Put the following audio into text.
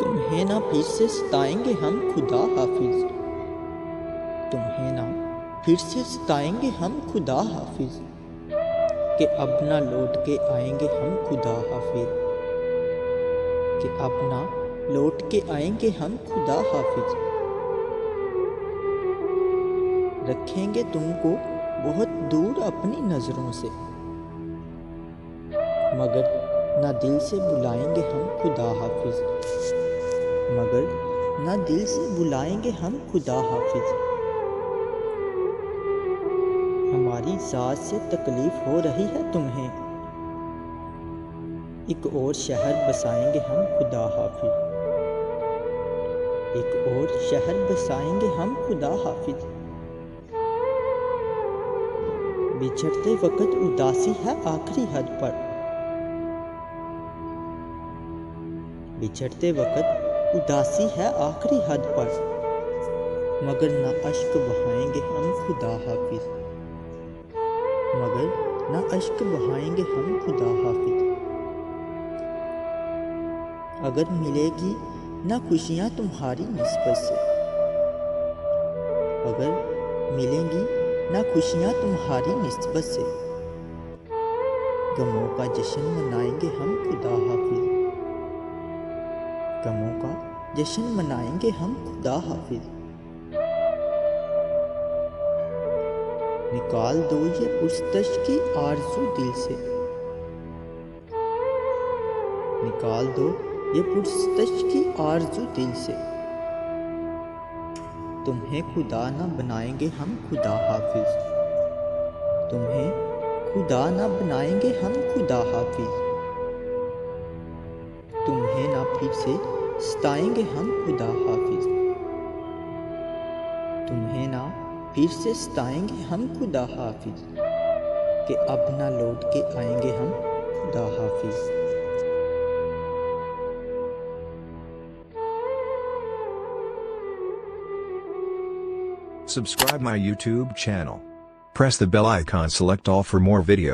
तुम्हें ना फिर से सताएंगे हम खुदा हाफिज। तुम्हें ना फिर से सताएंगे हम खुदा हाफिज, कि अब ना लौट के आएंगे हम खुदा हाफिज, कि अब ना लौट के आएंगे हम खुदा हाफिज। रखेंगे तुमको बहुत दूर अपनी नज़रों से, मगर ना दिल से बुलाएंगे हम खुदा हाफिज, मगर ना दिल से बुलाएंगे हम खुदा हाफिज। हमारी ज़ात से तकलीफ़ हो रही है तुम्हें, एक और शहर बसाएंगे हम खुदा हाफिज, एक और शहर बसाएंगे हम खुदा हाफिज। बिछड़ते वक्त उदासी है आखिरी हद पर, बिछड़ते वक्त उदासी है आखिरी हद पर, मगर ना अश्क बहाएंगे हम खुदा हाफिज, मगर ना अश्क बहाएंगे हम खुदा हाफिज। अगर मिलेगी ना खुशियाँ तुम्हारी निस्बत से, अगर मिलेंगी ना खुशियाँ तुम्हारी निस्बत से, गमों का जश्न मनाएंगे हम खुदा हाफिज, गमों का जश्न मनाएंगे हम खुदा हाफिज। निकाल दो ये पुरस्तश की आरज़ू दिल से, निकाल दो ये पुरस्तश की आरज़ू दिल से, तुम्हें खुदा ना बनाएंगे हम खुदा हाफिज, तुम्हें खुदा ना बनाएंगे हम खुदा हाफिज। तुम्हें ना फिर से सताएंगे हम खुदा हाफिज, तुम्हें ना फिर से सताएंगे हम खुदा हाफिज, कि अब ना लौट के आएंगे हम खुदा हाफिज। Subscribe my YouTube channel. Press the bell icon, select all for more videos.